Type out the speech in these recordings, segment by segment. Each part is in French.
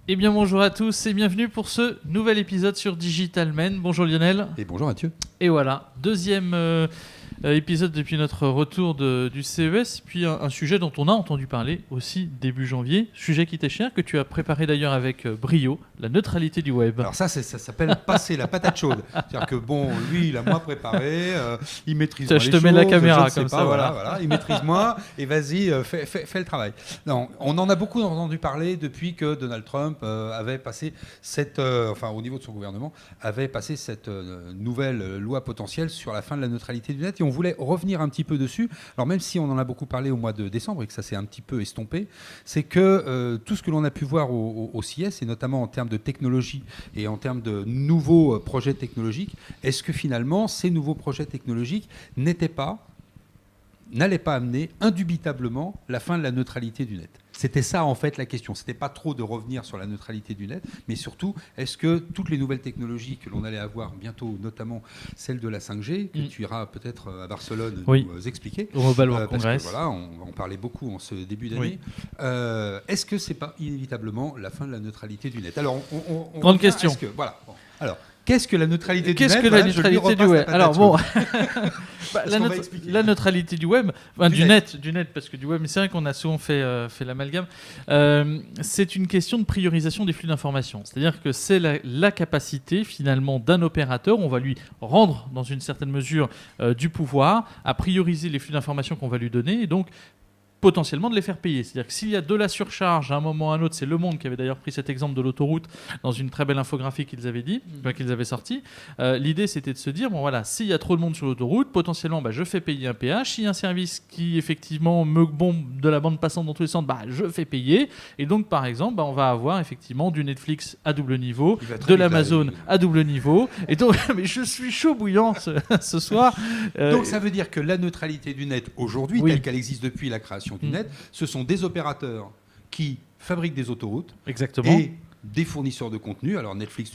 Eh bien bonjour à tous et bienvenue pour ce nouvel épisode sur Digital Men. Bonjour Lionel. Et bonjour Mathieu. Et voilà, deuxième épisode depuis notre retour du CES, puis un sujet dont on a entendu parler aussi début janvier, sujet qui t'est cher, que tu as préparé d'ailleurs avec brio, la neutralité du web. Alors ça s'appelle passer la patate chaude. C'est-à-dire que bon, lui, il a moins préparé, il maîtrise moins les choses. Je te mets la caméra comme ça, voilà. Il maîtrise moins et vas-y, fais le travail. Non, on en a beaucoup entendu parler depuis que Donald Trump avait passé au niveau de son gouvernement, avait passé cette nouvelle loi potentielle sur la fin de la neutralité du net. Et on voulait revenir un petit peu dessus. Alors même si on en a beaucoup parlé au mois de décembre et que ça s'est un petit peu estompé, c'est que tout ce que l'on a pu voir au CES, et notamment en termes de technologie et en termes de nouveaux projets technologiques, est-ce que finalement ces nouveaux projets technologiques n'allaient pas amener indubitablement la fin de la neutralité du net? C'était ça en fait la question. C'était pas trop de revenir sur la neutralité du net, mais surtout, est-ce que toutes les nouvelles technologies que l'on allait avoir bientôt, notamment celle de la 5G, que tu iras peut-être à Barcelone nous expliquer, au Mobile World parce Congress. que voilà, on va en parler beaucoup en ce début d'année. Est-ce que c'est pas inévitablement la fin de la neutralité du net? Alors, grande question. Alors, qu'est-ce que la neutralité du net? Qu'est-ce que la neutralité du web? Alors bon, la neutralité du web, du net, parce que du web, mais c'est vrai qu'on a souvent fait l'amalgame. C'est une question de priorisation des flux d'informations. C'est-à-dire que c'est la capacité finalement d'un opérateur, on va lui rendre dans une certaine mesure du pouvoir à prioriser les flux d'informations qu'on va lui donner, et donc potentiellement de les faire payer. C'est-à-dire que s'il y a de la surcharge à un moment ou à un autre, c'est Le Monde qui avait d'ailleurs pris cet exemple de l'autoroute dans une très belle infographie qu'ils avaient sorti. L'idée, c'était de se dire, bon voilà, s'il y a trop de monde sur l'autoroute, potentiellement, je fais payer un péage. S'il y a un service qui, effectivement, me bombe de la bande passante dans tous les sens, je fais payer. Et donc, par exemple, on va avoir, effectivement, du Netflix à double niveau, de l'Amazon à double niveau. Et donc, mais je suis chaud bouillant ce soir. Donc, ça veut dire que la neutralité du net, aujourd'hui, telle qu'elle existe depuis la création du net, ce sont des opérateurs qui fabriquent des autoroutes. Exactement. Et des fournisseurs de contenu, alors Netflix,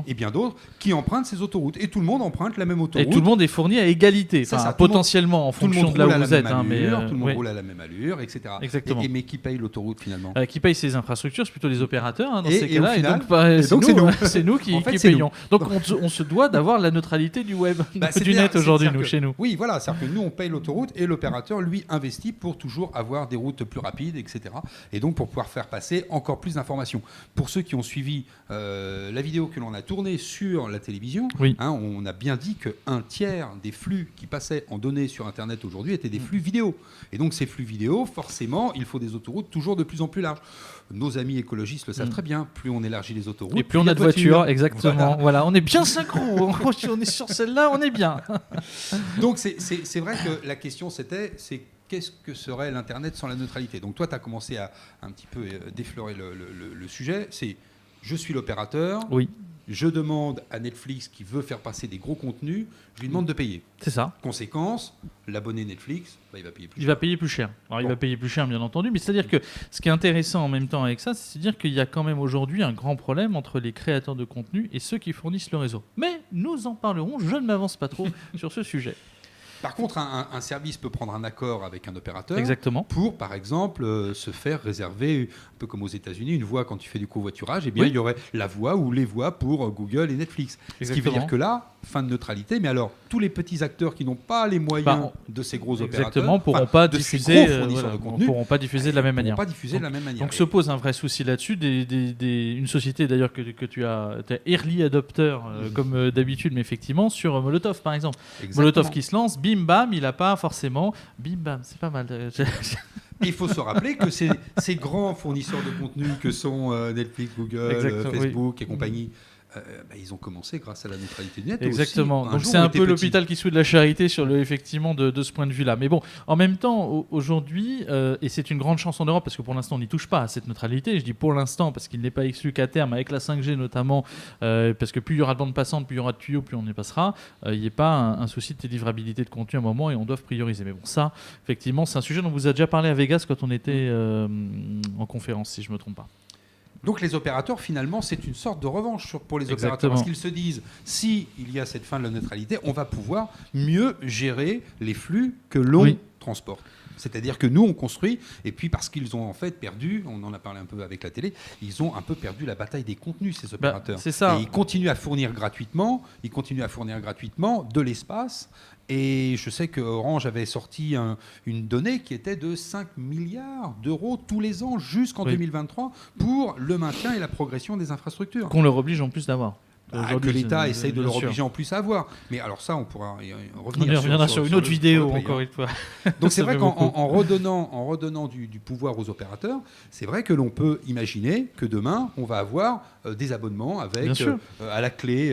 et bien d'autres, qui empruntent ces autoroutes. Et tout le monde emprunte la même autoroute. Et tout le monde est fourni à égalité, potentiellement en fonction de là où vous êtes. Tout le monde roule à la même allure, etc. Exactement. Mais qui paye l'autoroute finalement? Qui paye ces infrastructures, c'est plutôt les opérateurs dans ces cas-là. Et donc c'est nous qui payons. Donc on se doit d'avoir la neutralité du web, du net aujourd'hui, chez nous. Oui, voilà. C'est-à-dire que nous, on paye l'autoroute et l'opérateur, lui, investit pour toujours avoir des routes plus rapides, etc. Et donc pour pouvoir faire passer encore plus d'informations. Pour ceux qui ont suivi la vidéo que l'on a tournée sur la télévision, on a bien dit qu'un tiers des flux qui passaient en données sur Internet aujourd'hui étaient des flux vidéo. Et donc ces flux vidéo, forcément, il faut des autoroutes toujours de plus en plus larges. Nos amis écologistes le savent très bien. Plus on élargit les autoroutes, et plus on a de voitures. Exactement. Voilà, on est bien synchro. On est sur celle-là, on est bien. Donc c'est vrai que la question c'est qu'est-ce que serait l'Internet sans la neutralité? Donc toi, tu as commencé à un petit peu déflorer le sujet. C'est je suis l'opérateur, je demande à Netflix qui veut faire passer des gros contenus, je lui demande de payer. C'est ça. Conséquence, l'abonné Netflix, il va payer plus cher. Il va payer plus cher. Alors il va payer plus cher, bien entendu, mais c'est-à-dire que ce qui est intéressant en même temps avec ça, c'est de dire qu'il y a quand même aujourd'hui un grand problème entre les créateurs de contenu et ceux qui fournissent le réseau. Mais nous en parlerons, je ne m'avance pas trop sur ce sujet. Par contre, un service peut prendre un accord avec un opérateur pour, par exemple, se faire réserver, un peu comme aux États-Unis, une voie quand tu fais du covoiturage. Eh bien, il y aurait la voie ou les voies pour Google et Netflix. Ce qui veut dire que là, fin de neutralité. Mais alors, tous les petits acteurs qui n'ont pas les moyens de ces gros opérateurs, ne pourront pas diffuser de la même manière. Donc se pose un vrai souci là-dessus. Une société d'ailleurs que tu as early adopter comme d'habitude, mais effectivement sur Molotov par exemple. Molotov qui se lance, bim bam, il n'a pas forcément bim bam, c'est pas mal. Il faut se rappeler que ces grands fournisseurs de contenu que sont Netflix, Google, Facebook et compagnie, ils ont commencé grâce à la neutralité du net. Exactement. Aussi, donc c'est un peu l'hôpital qui soude la charité sur effectivement de ce point de vue-là. Mais bon, en même temps, aujourd'hui, et c'est une grande chance en Europe parce que pour l'instant on n'y touche pas à cette neutralité. Je dis pour l'instant parce qu'il n'est pas exclu qu'à terme, avec la 5G notamment, parce que plus il y aura de bande passante, plus il y aura de tuyaux, plus on y passera. Il n'y a pas un souci de délivrabilité de contenu à un moment et on doit prioriser. Mais bon, ça, effectivement, c'est un sujet dont vous avez déjà parlé à Vegas quand on était en conférence, si je ne me trompe pas. Donc les opérateurs, finalement, c'est une sorte de revanche pour les opérateurs. Parce qu'ils se disent, s'il y a cette fin de la neutralité, on va pouvoir mieux gérer les flux que l'on transportent. C'est-à-dire que nous, on construit, et puis parce qu'ils ont en fait perdu, on en a parlé un peu avec la télé, ils ont un peu perdu la bataille des contenus, ces opérateurs. C'est ça. Et ils continuent à fournir gratuitement de l'espace. Et je sais que Orange avait sorti une donnée qui était de 5 milliards d'euros tous les ans jusqu'en 2023 pour le maintien et la progression des infrastructures. Qu'on leur oblige en plus d'avoir. Que l'État essaye de leur obliger en plus à avoir. Mais alors ça, on pourra y revenir. On y reviendra sur une autre vidéo, encore une fois. Donc c'est vrai qu'en redonnant du pouvoir aux opérateurs, c'est vrai que l'on peut imaginer que demain, on va avoir des abonnements avec à la clé.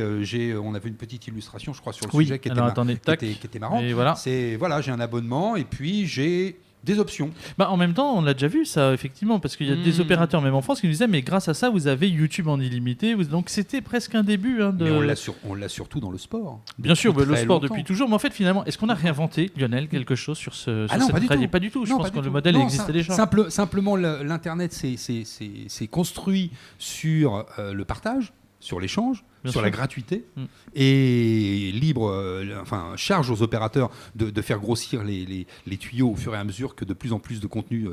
On avait une petite illustration, je crois, sur le sujet qui était marrant. J'ai un abonnement et puis j'ai des options. En même temps, on l'a déjà vu ça, effectivement, parce qu'il y a des opérateurs, même en France, qui nous disaient, mais grâce à ça, vous avez YouTube en illimité. Donc c'était presque un début. Mais on l'a surtout dans le sport. Bien sûr, le sport depuis toujours. Mais en fait, finalement, est-ce qu'on a réinventé, Lionel, quelque chose sur cette trade ? Pas du tout. Je pense que le modèle existait déjà. Simplement, l'Internet s'est construit sur le partage, sur l'échange, sur la gratuité, et charge aux opérateurs de faire grossir les tuyaux au fur et à mesure que de plus en plus de contenu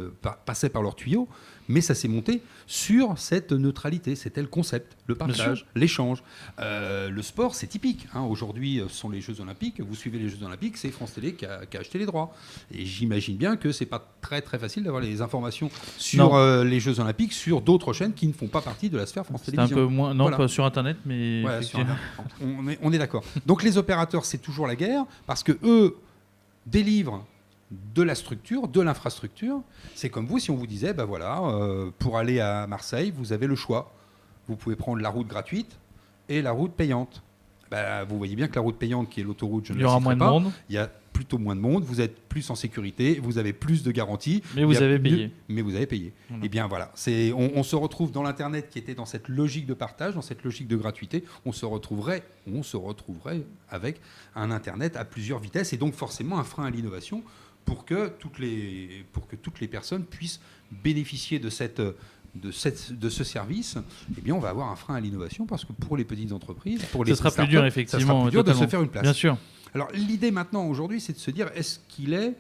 passait par leurs tuyaux. Mais ça s'est monté sur cette neutralité. C'était le concept, le partage, l'échange. Le sport, c'est typique. Aujourd'hui, ce sont les Jeux Olympiques. Vous suivez les Jeux Olympiques, c'est France Télé qui a acheté les droits. Et j'imagine bien que c'est pas très très facile d'avoir les informations sur les Jeux Olympiques sur d'autres chaînes qui ne font pas partie de la sphère France Télévisions. C'est un peu moins, pas sur Internet, mais on est d'accord. Donc les opérateurs, c'est toujours la guerre parce que eux délivrent de la structure, de l'infrastructure. C'est comme vous, si on vous disait, pour aller à Marseille, vous avez le choix. Vous pouvez prendre la route gratuite et la route payante. Vous voyez bien que la route payante, qui est l'autoroute, je ne la citerai pas, il y a plutôt moins de monde, vous êtes plus en sécurité, vous avez plus de garanties. Mais vous avez payé. Voilà. Et bien voilà, on se retrouve dans l'Internet qui était dans cette logique de partage, dans cette logique de gratuité. On se retrouverait avec un Internet à plusieurs vitesses et donc forcément un frein à l'innovation pour que toutes les personnes puissent bénéficier de ce service. Eh bien, on va avoir un frein à l'innovation parce que pour les petites entreprises, pour les startups, dur, effectivement, ça sera plus dur de se faire une place. Bien sûr. Alors, l'idée maintenant, aujourd'hui, c'est de se dire, est-ce qu'il est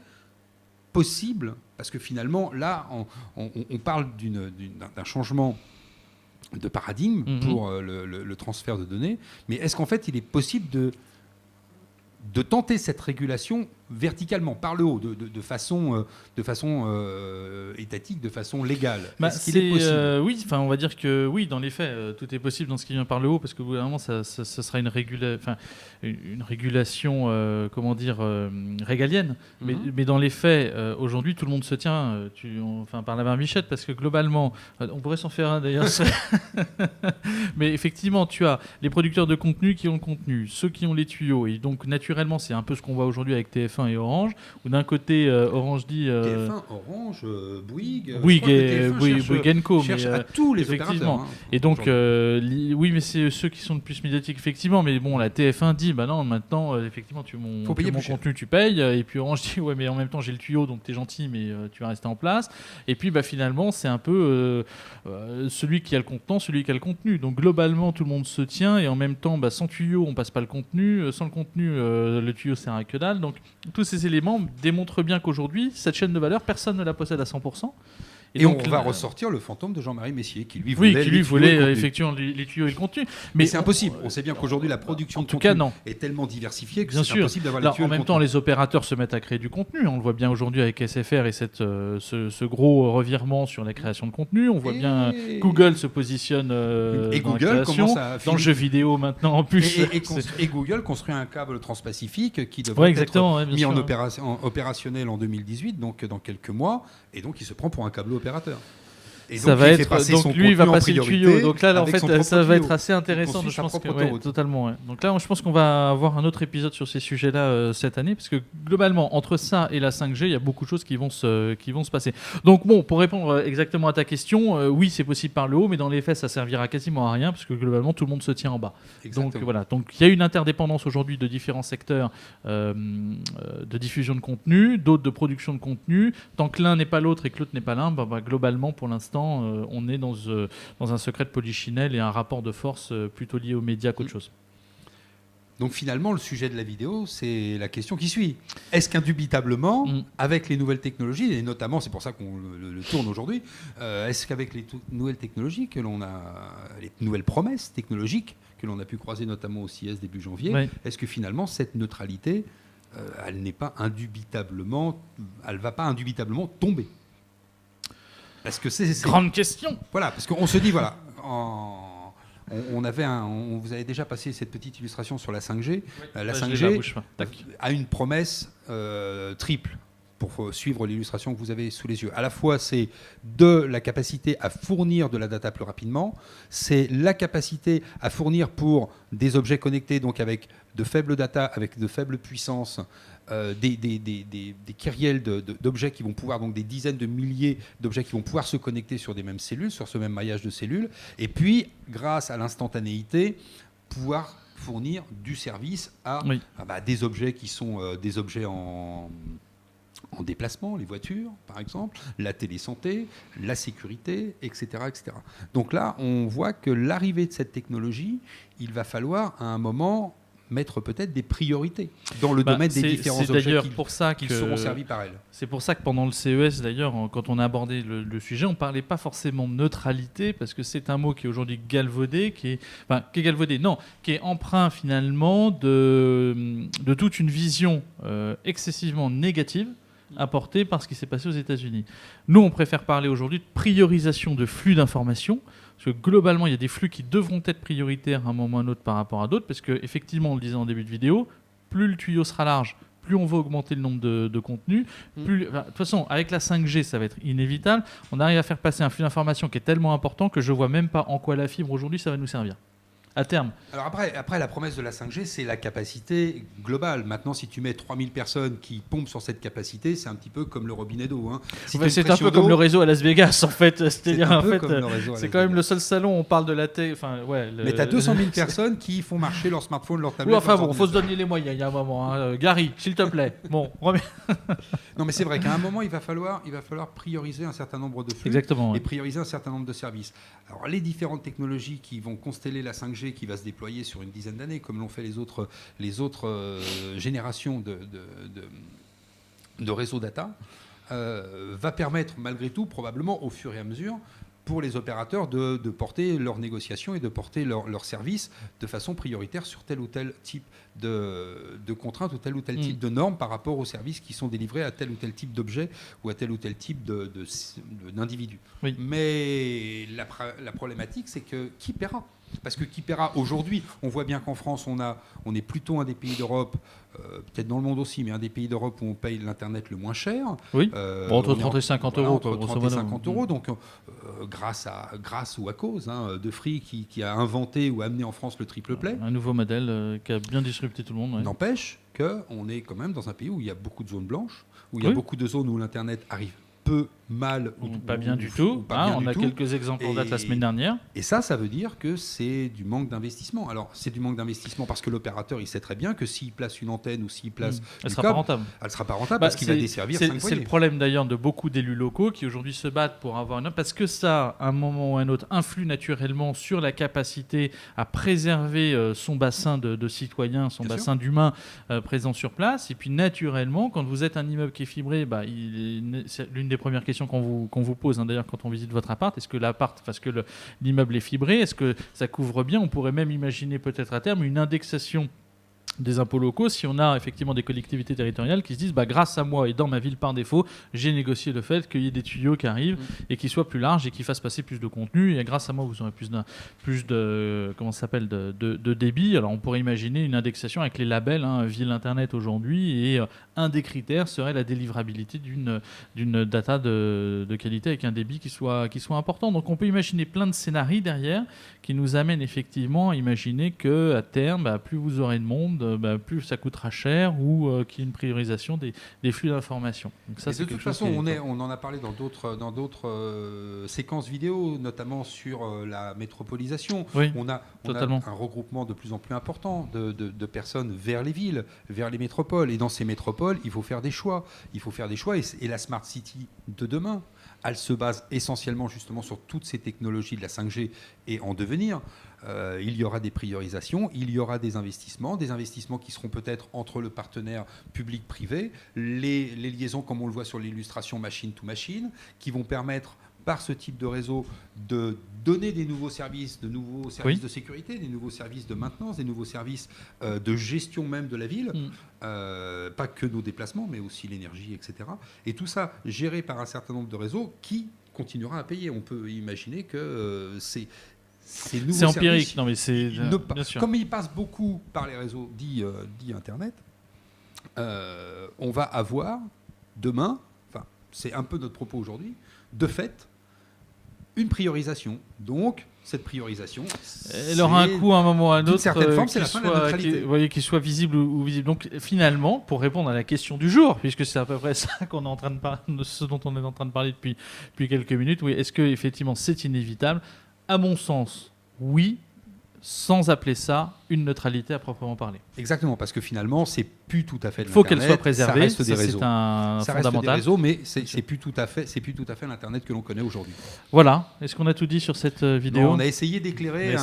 possible, parce que finalement, là, on parle d'un changement de paradigme pour le transfert de données, mais est-ce qu'en fait, il est possible de tenter cette régulation verticalement, par le haut, de façon étatique, de façon légale. Est-ce qu'il est possible ? Oui, on va dire que oui, dans les faits, tout est possible dans ce qui vient par le haut, parce que vraiment, ça sera une régulation, régalienne. Mais dans les faits, aujourd'hui, tout le monde se tient par la barbichette, parce que globalement, on pourrait s'en faire un d'ailleurs. Mais effectivement, tu as les producteurs de contenu qui ont le contenu, ceux qui ont les tuyaux, et donc naturellement, c'est un peu ce qu'on voit aujourd'hui avec TF1 et Orange, où d'un côté Orange dit TF1, Orange, Bouygues Bouygues & Co, cherche à tous les opérateurs. Et donc oui, mais c'est ceux qui sont le plus médiatiques effectivement, mais bon, la TF1 dit non, maintenant effectivement tu mon contenu, tu payes, et puis Orange dit ouais, mais en même temps j'ai le tuyau, donc t'es gentil, mais tu vas rester en place. Et puis finalement c'est un peu celui qui a le contenant, celui qui a le contenu. Donc globalement tout le monde se tient, et en même temps sans tuyau on passe pas le contenu, sans le contenu le tuyau sert à que dalle. Donc tous ces éléments démontrent bien qu'aujourd'hui, cette chaîne de valeur, personne ne la possède à 100%. Et donc, on va ressortir le fantôme de Jean-Marie Messier, qui lui voulait effectivement les tuyaux et le contenu. Mais c'est impossible. On sait bien qu'aujourd'hui, la production de contenu est tellement diversifiée que c'est impossible d'avoir les tuyaux. En même temps, les opérateurs se mettent à créer du contenu. On le voit bien aujourd'hui avec SFR et ce gros revirement sur la création de contenu. On voit bien Google se positionne et dans Google la création, dans le jeu vidéo maintenant en plus. Et Google construit un câble transpacifique qui devrait être mis en opérationnel en 2018, donc dans quelques mois, et donc il se prend pour un câble opérateur. Et ça va être donc lui il va passer le tuyau. Donc là en fait ça va être assez intéressant. Je pense que totalement. Ouais. Donc là je pense qu'on va avoir un autre épisode sur ces sujets-là cette année, parce que globalement entre ça et la 5G il y a beaucoup de choses qui vont se passer. Donc bon, pour répondre exactement à ta question, oui c'est possible par le haut, mais dans les faits ça servira quasiment à rien, parce que globalement tout le monde se tient en bas. Exactement. Donc voilà. Donc il y a une interdépendance aujourd'hui de différents secteurs de diffusion de contenu, d'autres de production de contenu. Tant que l'un n'est pas l'autre et que l'autre n'est pas l'un, globalement pour l'instant on est dans un secret de polichinelle et un rapport de force plutôt lié aux médias qu'autre chose. Donc finalement, le sujet de la vidéo, c'est la question qui suit. Est-ce qu'indubitablement, avec les nouvelles technologies, et notamment c'est pour ça qu'on le tourne aujourd'hui, est-ce qu'avec les nouvelles technologies que l'on a, les nouvelles promesses technologiques que l'on a pu croiser notamment au CES début janvier, est-ce que finalement cette neutralité, elle va pas indubitablement tomber? Parce que c'est grande question. Voilà, parce qu'on se dit voilà. On vous avez déjà passé cette petite illustration sur la 5G. La 5G a une promesse triple pour suivre l'illustration que vous avez sous les yeux. À la fois, c'est de la capacité à fournir de la data plus rapidement, c'est la capacité à fournir pour des objets connectés, donc avec de faibles data, avec de faibles puissances, des kyriels d'objets qui vont pouvoir, donc des dizaines de milliers d'objets qui vont pouvoir se connecter sur des mêmes cellules, sur ce même maillage de cellules, et puis, grâce à l'instantanéité, pouvoir fournir du service à des objets qui sont des objets en déplacement, les voitures, par exemple, la télésanté, la sécurité, etc., etc. Donc là, on voit que l'arrivée de cette technologie, il va falloir, à un moment, mettre peut-être des priorités dans le domaine des différents objets qui seront servis par elle. C'est pour ça que pendant le CES, d'ailleurs, quand on a abordé le sujet, on ne parlait pas forcément de neutralité, parce que c'est un mot qui est aujourd'hui galvaudé, qui est empreint finalement de toute une vision excessivement négative apportée par ce qui s'est passé aux États-Unis. Nous, on préfère parler aujourd'hui de priorisation de flux d'informations, parce que globalement, il y a des flux qui devront être prioritaires à un moment ou à un autre par rapport à d'autres, parce qu'effectivement, on le disait en début de vidéo, plus le tuyau sera large, plus on va augmenter le nombre de contenus. De toute façon, avec la 5G, ça va être inévitable. On arrive à faire passer un flux d'informations qui est tellement important que je ne vois même pas en quoi la fibre aujourd'hui, ça va nous servir. À terme. Alors après, la promesse de la 5G, c'est la capacité globale. Maintenant, si tu mets 3000 personnes qui pompent sur cette capacité, c'est un petit peu comme le robinet d'eau. Hein. C'est un peu comme le réseau à Las Vegas, en fait. C'est-à-dire, c'est quand même le seul salon où on parle de la télé. Mais tu as 200 000 personnes qui font marcher leur smartphone, leur tablette. Il faut se donner les moyens, il y a un moment. Hein. Gary, s'il te plaît. Bon, Non, mais c'est vrai qu'à un moment, il va falloir prioriser un certain nombre de flux. Exactement, et prioriser un certain nombre de services. Alors, les différentes technologies qui vont consteller la 5G, qui va se déployer sur une dizaine d'années, comme l'ont fait les autres générations de réseaux data, va permettre malgré tout, probablement au fur et à mesure, pour les opérateurs de porter leurs négociations et de porter leurs services de façon prioritaire sur tel ou tel type de contraintes ou tel type de normes par rapport aux services qui sont délivrés à tel ou tel type d'objet ou à tel ou tel type d'individu. Oui. Mais la problématique, c'est que qui paiera ? Parce que qui paiera aujourd'hui, on voit bien qu'en France, on est plutôt un des pays d'Europe, peut-être dans le monde aussi, mais un des pays d'Europe où on paye l'Internet le moins cher. Oui, entre 30 et 50 euros. Entre 30 et 50 euros. Donc, grâce ou à cause de Free qui a inventé ou amené en France le triple play. Un nouveau modèle qui a bien disrupté tout le monde. N'empêche qu'on est quand même dans un pays où il y a beaucoup de zones blanches, où il y a beaucoup de zones où l'Internet arrive peu, mal ou pas bien du tout. On a quelques exemples en date la semaine dernière. Et ça veut dire que c'est du manque d'investissement. Alors, c'est du manque d'investissement parce que l'opérateur, il sait très bien que s'il place une antenne ou s'il place elle sera pas rentable. Elle sera pas rentable parce qu'il va desservir 5 foyers. C'est le problème d'ailleurs de beaucoup d'élus locaux qui aujourd'hui se battent pour avoir une... Parce que ça, à un moment ou à un autre, influe naturellement sur la capacité à préserver son bassin de citoyens, son bassin d'humains présents sur place. Et puis naturellement, quand vous êtes un immeuble qui est fibré, c'est l'une des premières questions qu'on vous pose, d'ailleurs, quand on visite votre appart. Est-ce que l'appart, parce que l'immeuble est fibré, est-ce que ça couvre bien ? On pourrait même imaginer peut-être à terme une indexation des impôts locaux si on a effectivement des collectivités territoriales qui se disent grâce à moi et dans ma ville par défaut, j'ai négocié le fait qu'il y ait des tuyaux qui arrivent et qui soient plus larges et qui fassent passer plus de contenu et grâce à moi vous aurez plus de comment ça s'appelle de débit. Alors on pourrait imaginer une indexation avec les labels ville internet aujourd'hui et un des critères serait la délivrabilité d'une data de qualité avec un débit qui soit important. Donc on peut imaginer plein de scénarios derrière qui nous amènent effectivement à imaginer que à terme plus vous aurez de monde, plus ça coûtera cher ou qu'il y ait une priorisation des flux d'informations. Donc ça, de toute façon, on en a parlé dans d'autres séquences vidéo, notamment sur la métropolisation. Oui, on a un regroupement de plus en plus important de personnes vers les villes, vers les métropoles. Et dans ces métropoles, métropole, il faut faire des choix. Il faut faire des choix et la Smart City de demain, elle se base essentiellement justement sur toutes ces technologies de la 5G et en devenir. Il y aura des priorisations, il y aura des investissements qui seront peut-être entre le partenaire public-privé, les liaisons comme on le voit sur l'illustration machine-to-machine, qui vont permettre par ce type de réseau de donner des nouveaux services de sécurité, des nouveaux services de maintenance, des nouveaux services de gestion même de la ville, pas que nos déplacements, mais aussi l'énergie, etc. Et tout ça géré par un certain nombre de réseaux qui continuera à payer. On peut imaginer que c'est empirique, non mais c'est bien sûr. Comme ils passent beaucoup par les réseaux dits Internet, on va avoir demain, enfin c'est un peu notre propos aujourd'hui, de fait, une priorisation. Donc, cette priorisation, elle aura un coût à un moment ou à un autre. D'une certaine forme, c'est la fin de la neutralité. Qu'il soit visible ou visible. Donc, finalement, pour répondre à la question du jour, puisque c'est à peu près ça qu'on est en train de parler, ce dont on est en train de parler depuis quelques minutes, oui, est-ce que effectivement c'est inévitable ? À mon sens, oui, sans appeler ça une neutralité à proprement parler. Exactement, parce que finalement, c'est plus tout à fait de l'Internet. Il faut qu'elle soit Ça préservée, reste des réseaux. C'est un ça fondamental. Reste des réseaux, mais c'est plus tout à fait l'Internet que l'on connaît aujourd'hui. Voilà. Est-ce qu'on a tout dit sur cette vidéo ? Non, on a essayé d'éclairer.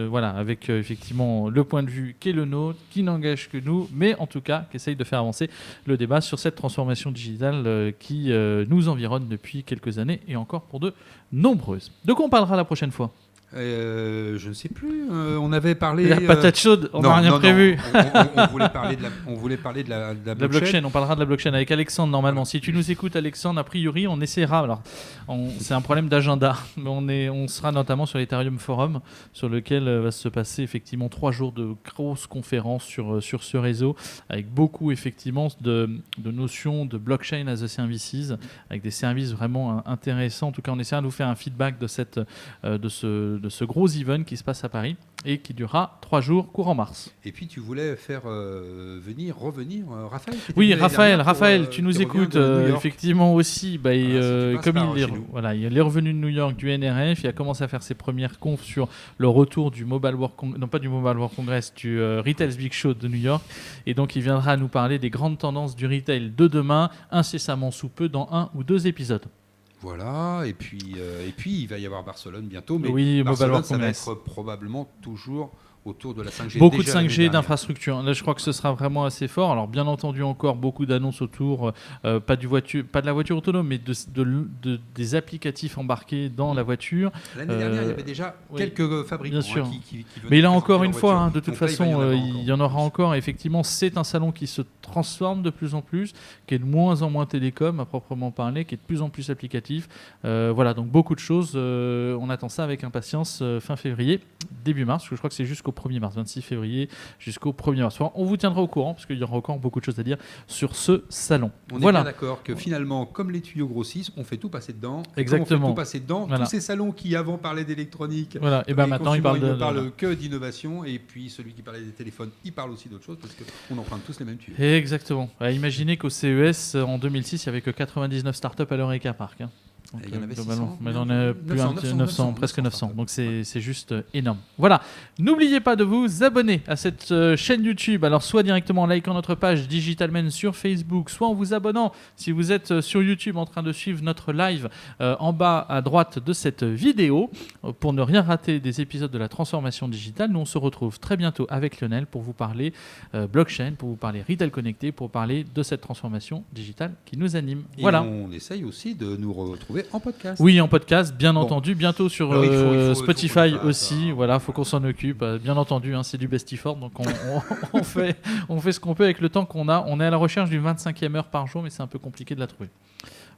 Voilà, avec effectivement le point de vue qui est le nôtre, qui n'engage que nous, mais en tout cas qui essaye de faire avancer le débat sur cette transformation digitale qui nous environne depuis quelques années et encore pour de nombreuses. De quoi on parlera la prochaine fois ? Je ne sais plus. On avait parlé. La patate chaude, on n'a rien prévu. On voulait parler de la blockchain. On parlera de la blockchain avec Alexandre normalement. Si tu nous écoutes, Alexandre, a priori, on essaiera. Alors, c'est un problème d'agenda, mais on sera notamment sur l'Ethereum Forum, sur lequel va se passer effectivement 3 jours de grosses conférences sur ce réseau, avec beaucoup effectivement de notions de blockchain as a services, avec des services vraiment intéressants. En tout cas, on essaiera de vous faire un feedback de ce gros event qui se passe à Paris et qui durera 3 jours courant mars. Et puis tu voulais faire revenir Raphaël. Oui, Raphaël, tu nous écoutes effectivement aussi. Comme il est revenu de New York du NRF, il a commencé à faire ses premières confs sur le retour du Mobile World Congress, du Retail's Big Show de New York. Et donc il viendra nous parler des grandes tendances du retail de demain, incessamment sous peu, dans 1 ou 2 épisodes. Voilà, et puis il va y avoir Barcelone bientôt, mais oui, Barcelone, ça va être probablement toujours autour de la 5G. Beaucoup de 5G, d'infrastructures. Là, je crois que ce sera vraiment assez fort. Alors, bien entendu, encore beaucoup d'annonces autour, pas de la voiture autonome, mais des applicatifs embarqués dans la voiture. L'année dernière, il y avait déjà quelques fabricants bien sûr. Qui mais là, encore une fois, de toute façon, il y en aura encore. Effectivement, c'est un salon qui se transforme de plus en plus, qui est de moins en moins télécom, à proprement parler, qui est de plus en plus applicatif. Voilà, donc beaucoup de choses. On attend ça avec impatience fin février, début mars, parce que je crois que c'est jusqu'au 1er mars, 26 février jusqu'au 1er mars. On vous tiendra au courant parce qu'il y aura encore beaucoup de choses à dire sur ce salon. On est bien d'accord que finalement, comme les tuyaux grossissent, on fait tout passer dedans. Exactement. On fait tout passer dedans. Voilà. Tous ces salons qui avant parlaient d'électronique, et maintenant ils ne parlent que d'innovation. Et puis celui qui parlait des téléphones, il parle aussi d'autre chose parce qu'on emprunte tous les mêmes tuyaux. Exactement. Imaginez qu'au CES en 2006, il n'y avait que 99 startups à l'Eureka Park. Donc, il y en avait globalement, mais on a plus 900, presque 900. Donc c'est juste énorme. Voilà. N'oubliez pas de vous abonner à cette chaîne YouTube. Alors soit directement en likant notre page Digitalmen sur Facebook, soit en vous abonnant si vous êtes sur YouTube en train de suivre notre live en bas à droite de cette vidéo pour ne rien rater des épisodes de la transformation digitale. Nous on se retrouve très bientôt avec Lionel pour vous parler blockchain, pour vous parler retail connecté, pour parler de cette transformation digitale qui nous anime. Et voilà. On essaye aussi de nous retrouver en podcast. Oui, en podcast, bien entendu. Bientôt sur Spotify aussi. Voilà, faut qu'on s'en occupe. Bien entendu, c'est du best effort. Donc on fait ce qu'on peut avec le temps qu'on a. On est à la recherche d'une 25e heure par jour, mais c'est un peu compliqué de la trouver.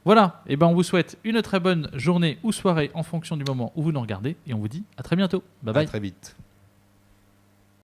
Voilà, et on vous souhaite une très bonne journée ou soirée en fonction du moment où vous nous regardez. Et on vous dit à très bientôt. Bye bye. À très vite.